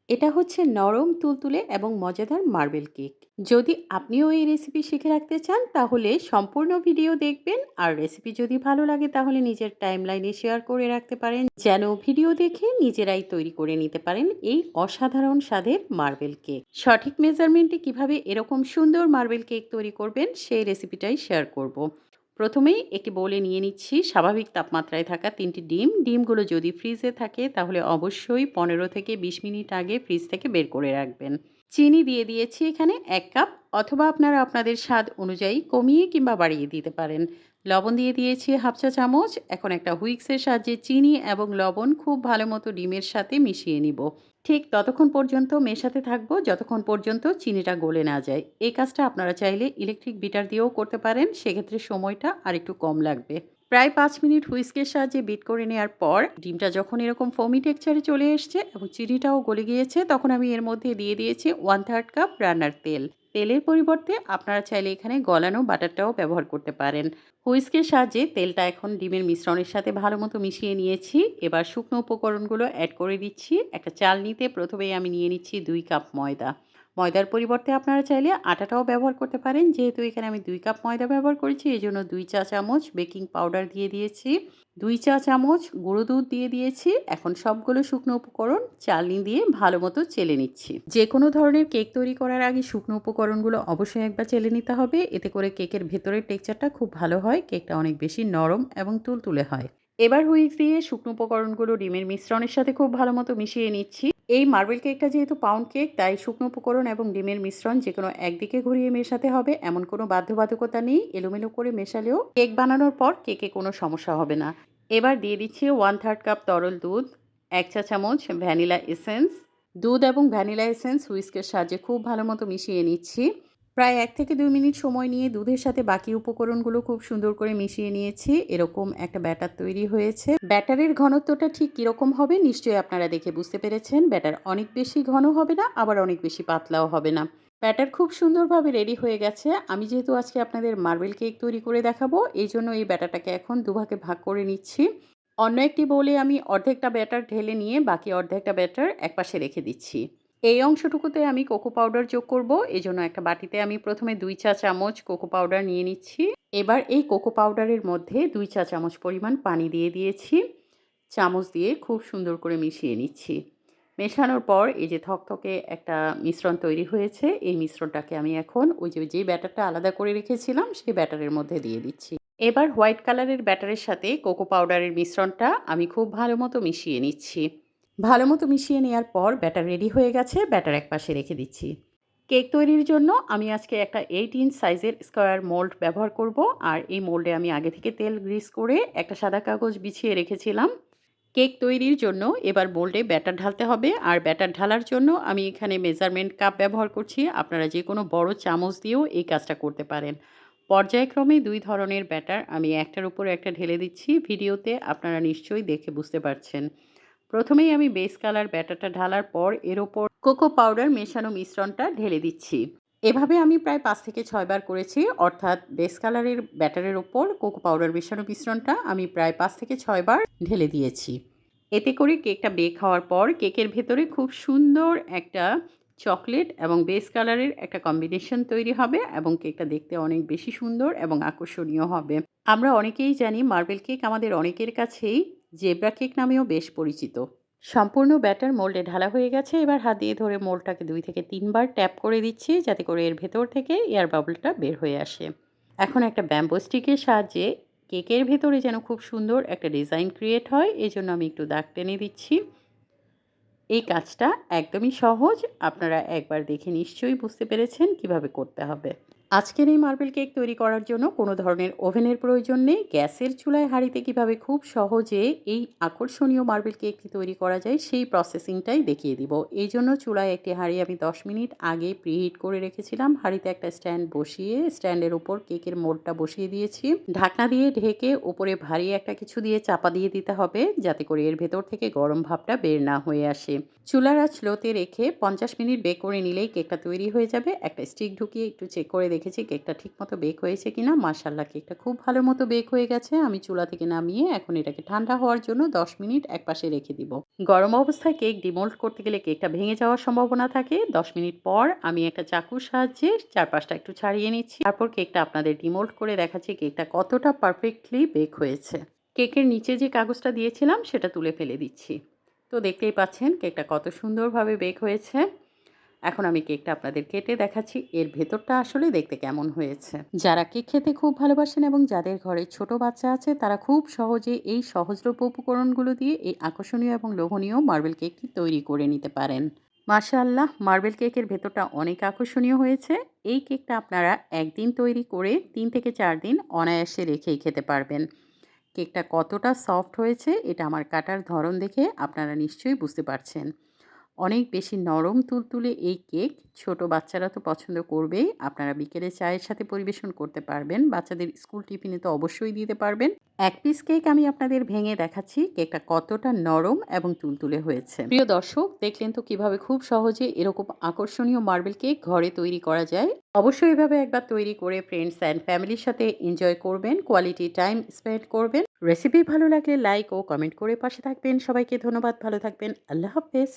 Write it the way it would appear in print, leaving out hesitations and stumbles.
এটা হচ্ছে নরম তুলতুলে এবং মজাদার মার্বেল কেক। যদি আপনিও এই রেসিপি শিখে রাখতে চান তাহলে সম্পূর্ণ ভিডিও দেখবেন, আর রেসিপি যদি ভালো লাগে তাহলে নিজের টাইমলাইনে শেয়ার করে রাখতে পারেন, যেন ভিডিও দেখে নিজেরাই তৈরি করে নিতে পারেন এই অসাধারণ স্বাদের মার্বেল কেক। সঠিক মেজারমেন্টে কিভাবে এরকম সুন্দর মার্বেল কেক তৈরি করবেন সেই রেসিপিটাই শেয়ার করব। প্রথমেই একটি বোলে নিয়ে নিচ্ছি স্বাভাবিক তাপমাত্রায় থাকা 3টি ডিম। ডিমগুলো যদি ফ্রিজে থাকে তাহলে অবশ্যই 15 থেকে 20 মিনিট আগে ফ্রিজ থেকে বের করে রাখবেন। চিনি দিয়ে দিয়েছি এখানে 1 কাপ, অথবা আপনারা আপনাদের স্বাদ অনুযায়ী কমিয়ে কিংবা বাড়িয়ে দিতে পারেন। লবণ দিয়ে দিয়েছি হাফ চা চামচ। এখন একটা হুইক্সের সাহায্যে চিনি এবং লবণ খুব ভালো মতো ডিমের সাথে মিশিয়ে নিব। ঠিক ততক্ষণ পর্যন্ত মেশাতে থাকবো যতক্ষণ পর্যন্ত চিনিটা গলে না যায়। এই কাজটা আপনারা চাইলে ইলেকট্রিক বিটার দিয়েও করতে পারেন, সেক্ষেত্রে সময়টা আরেকটু কম লাগবে। প্রায় 5 মিনিট হুইস্কের সাহায্যে বিট করে নেওয়ার পর ডিমটা যখন এরকম ফোমি টেক্সচারে চলে এসছে এবং চিনিটাও গলে গিয়েছে, তখন আমি এর মধ্যে দিয়ে দিয়েছি 1/3 কাপ রান্নার তেল। তেলের পরিবর্তে আপনারা চাইলে এখানে গলানো বাটারটাও ব্যবহার করতে পারেন। হুইস্কের সাহায্যে তেলটা এখন ডিমের মিশ্রণের সাথে ভালো মতো মিশিয়ে নিয়েছি। এবার শুকনো উপকরণগুলো অ্যাড করে দিচ্ছি। একটা চালনিতে প্রথমেই আমি নিয়ে নিচ্ছি 2 কাপ ময়দা। ময়দার পরিবর্তে আপনারা চাইলে আটাটাও ব্যবহার করতে পারেন। যেহেতু এখানে আমি 2 কাপ ময়দা ব্যবহার করেছি এজন্য 2 চা চামচ বেকিং পাউডার দিয়ে দিয়েছি। 2 চা চামচ গুঁড়ো দুধ দিয়ে দিয়েছি। এখন সবগুলো শুকনো উপকরণ চালনি দিয়ে ভালো মতো চেলে নিচ্ছি। যে কোনো ধরনের কেক তৈরি করার আগে শুকনো উপকরণগুলো অবশ্যই একবার চেলে নিতে হবে। এতে করে কেকের ভেতরের টেক্সচারটা খুব ভালো হয়। কেকটা অনেক বেশি নরম এবং তুলতুলে হয়। এবার হুইস্ক দিয়ে শুকনো উপকরণগুলো ডিমের মিশ্রণের সাথে খুব ভালো মতো মিশিয়ে নিচ্ছি। এই মার্বেল কেকটা যেহেতু পাউন্ড কেক, তাই শুকনো উপকরণ এবং ডিমের মিশ্রণ যেকোনো একদিকে ঘুরিয়ে মেশাতে হবে, এমন কোনো বাধ্যবাধকতা নেই। এলোমেলো করে মেশালেও কেক বানানোর পর কেকে কোনো সমস্যা হবে না। এবার দিয়ে দিচ্ছি 1/3 কাপ তরল দুধ, 1 চা চামচ ভ্যানিলা এসেন্স। দুধ এবং ভ্যানিলা এসেন্স হুইস্কের সাহায্যে খুব ভালো মতো মিশিয়ে নিচ্ছি। প্রায় 1 থেকে 2 মিনিট সময় নিয়ে দুধের সাথে বাকি উপকরণগুলো খুব সুন্দর করে মিশিয়ে নিয়েছি। এরকম একটা ব্যাটার তৈরি হয়েছে। ব্যাটারের ঘনত্বটা ঠিক কীরকম হবে নিশ্চয়ই আপনারা দেখে বুঝতে পেরেছেন। ব্যাটার অনেক বেশি ঘন হবে না, আবার অনেক বেশি পাতলাও হবে না। ব্যাটার খুব সুন্দরভাবে রেডি হয়ে গেছে। আমি যেহেতু আজকে আপনাদের মার্বেল কেক তৈরি করে দেখাবো, এইজন্য এই ব্যাটারটাকে এখন দুভাগে ভাগ করে নিচ্ছি। অন্য একটি বোলে আমি অর্ধেকটা ব্যাটার ঢেলে নিয়ে বাকি অর্ধেকটা ব্যাটার একপাশে রেখে দিচ্ছি। এই অংশটুকুতে আমি কোকো পাউডার যোগ করব। এজন্য একটা বাটিতে আমি প্রথমে 2 চা চামচ কোকো পাউডার নিয়ে নিচ্ছি। এবার এই কোকো পাউডারের মধ্যে 2 চা চামচ পরিমাণ পানি দিয়ে দিয়েছি। চামচ দিয়ে খুব সুন্দর করে মিশিয়ে নিচ্ছি। মেশানোর পর এই যে থকথকে একটা মিশ্রণ তৈরি হয়েছে, এই মিশ্রণটাকে আমি এখন ওই যে ব্যাটারটা আলাদা করে রেখেছিলাম সেই ব্যাটারের মধ্যে দিয়ে দিচ্ছি। এবার হোয়াইট কালারের ব্যাটারের সাথে কোকো পাউডারের মিশ্রণটা আমি খুব ভালো মতো মিশিয়ে নিচ্ছি। ভালো মতো মিশিয়ে নেওয়ার পর ব্যাটার রেডি হয়ে গেছে, ব্যাটার একপাশে রেখে দিচ্ছি। কেক তৈরির জন্য আমি আজকে একটা 8 ইঞ্চ সাইজের স্কোয়ার মোল্ড ব্যবহার করব, আর এই মোল্ডে আমি আগে থেকে তেল গ্রিস করে একটা সাদা কাগজ বিছিয়ে রেখেছিলাম। কেক তৈরির জন্য এবার মোল্ডে ব্যাটার ঢালতে হবে, আর ব্যাটার ঢালার জন্য আমি এখানে মেজারমেন্ট কাপ ব্যবহার করছি। আপনারা যে কোনো বড় চামচ দিয়েও এই কাজটা করতে পারেন। পর্যায়ক্রমে 2 ধরনের ব্যাটার আমি একটার উপর একটা ঢেলে দিচ্ছি। ভিডিওতে আপনারা নিশ্চয়ই দেখে বুঝতে পারছেন। প্রথমেই আমি বেস কালার ব্যাটারটা ঢালার পর এর ওপর কোকো পাউডার মেশানো মিশ্রণটা ঢেলে দিচ্ছি। এভাবে আমি প্রায় 5 থেকে 6 বার করেছি, অর্থাৎ বেস কালারের ব্যাটারের ওপর কোকো পাউডার মেশানো মিশ্রণটা আমি প্রায় 5 থেকে 6 বার ঢেলে দিয়েছি। এতে করে কেকটা বেক হওয়ার পর কেকের ভেতরে খুব সুন্দর একটা চকলেট এবং বেস কালারের একটা কম্বিনেশন তৈরি হবে এবং কেকটা দেখতে অনেক বেশি সুন্দর এবং আকর্ষণীয় হবে। আমরা অনেকেই জানি মার্বেল কেক আমাদের অনেকের কাছেই জেব্রা কেক নামেও বেশ পরিচিত। সম্পূর্ণ ব্যাটার মোল্ডে ঢালা হয়ে গেছে। এবার হাত দিয়ে ধরে মোল্ডটাকে 2 থেকে 3 বার ট্যাপ করে দিচ্ছি যাতে করে এর ভেতর থেকে এয়ার বাবলটা বের হয়ে আসে। এখন একটা ব্যাম্বো স্টিকের সাহায্যে কেকের ভেতরে যেন খুব সুন্দর একটা ডিজাইন ক্রিয়েট হয়, এজন্য আমি একটু দাগ টেনে দিচ্ছি। এই কাজটা একদমই সহজ। আপনারা একবার দেখে নিশ্চয়ই বুঝতে পেরেছেন কিভাবে করতে হবে। আজকের এই মার্বেল কেক তৈরি করার জন্য কোনো ধরনের ওভেনের প্রয়োজন নেই। গ্যাসের চুলায় হাঁড়িতে কিভাবে খুব সহজে এই আকর্ষণীয় মার্বেল কেকটি তৈরি করা যায় সেই প্রসেসিংটাই দেখিয়ে দিব। এই জন্য চুলায় একটি হাঁড়ি আমি 10 মিনিট আগে প্রিহিট করে রেখেছিলাম। হাঁড়িতে একটা স্ট্যান্ড বসিয়ে স্ট্যান্ডের উপর কেকের মোল্ডটা বসিয়ে দিয়েছি। ঢাকনা দিয়ে ঢেকে উপরে ভারী একটা কিছু দিয়ে চাপা দিয়ে দিতে হবে যাতে করে এর ভেতর থেকে গরম ভাবটা বের না হয়ে আসে। চুলার আঁচ লোতে রেখে 50 মিনিট বেক করে নিলেই কেকটা তৈরি হয়ে যাবে। একটা স্টিক ঢুকিয়ে একটু চেক করে দেখেছি কেকটা ঠিকমতো বেক হয়েছে কিনা। মাশাআল্লাহ কেকটা খুব ভালো মতো বেক হয়ে গেছে। আমি চুলা থেকে নামিয়ে এখন এটাকে ঠান্ডা হওয়ার জন্য ১০ মিনিট একপাশে রেখে দিব। গরম অবস্থায় কেক ডিমোল্ড করতে গেলে কেকটা ভেঙে যাওয়ার সম্ভাবনা থাকে। ১০ মিনিট পর আমি একটা চাকুর সাহায্যে চারপাশটা একটু ছাড়িয়ে নিচ্ছি। তারপর কেকটা আপনাদের ডিমোল্ড করে দেখাচ্ছি কেকটা কতটা পারফেক্টলি বেক হয়েছে। কেকের নিচে যে কাগজটা দিয়েছিলাম সেটা তুলে ফেলে দিচ্ছি। তো দেখতেই পাচ্ছেন কেকটা কত সুন্দরভাবে বেক হয়েছে। এখন আমি কেকটা আপনাদের কেটে দেখাচ্ছি এর ভেতরটা আসলে দেখতে কেমন হয়েছে। যারা কেক খেতে খুব ভালোবাসেন এবং যাদের ঘরে ছোট বাচ্চা আছে তারা খুব সহজে এই সহজলভ্য উপকরণগুলো দিয়ে এই আকর্ষণীয় এবং লোভনীয় মার্বেল কেকটি তৈরি করে নিতে পারেন। মাশাআল্লাহ মার্বেল কেকের ভেতরটা অনেক আকর্ষণীয় হয়েছে। এই কেকটা আপনারা একদিন তৈরি করে ৩ থেকে ৪ দিন অনায়াসে রেখেই খেতে পারবেন। কেকটা কতটা সফট হয়েছে এটা আমার কাটার ধরন দেখে আপনারা নিশ্চয়ই বুঝতে পারছেন। অনেক বেশি নরম তুলতুলে এই কেক ছোট বাচ্চারা তো পছন্দ করবেই। আপনারা বিকেলে চায়ের সাথে পরিবেশন করতে পারবেন। বাচ্চাদের স্কুল টিফিনে তো অবশ্যই দিতে পারবেন। এক পিস কেক আমি আপনাদের ভেঙে দেখাচ্ছি কেকটা কতটা নরম এবং তুলতুলে হয়েছে। প্রিয় দর্শক দেখলেন তো কিভাবে খুব সহজে এরকম আকর্ষণীয় মার্বেল কেক ঘরে তৈরি করা যায়। অবশ্যই এভাবে একবার তৈরি করে ফ্রেন্ডস অ্যান্ড ফ্যামিলির সাথে এনজয় করবেন, কোয়ালিটি টাইম স্পেন্ড করবেন। রেসিপি ভালো লাগলে লাইক ও কমেন্ট করে পাশে থাকবেন। সবাইকে ধন্যবাদ, ভালো থাকবেন। আল্লাহ হাফেজ।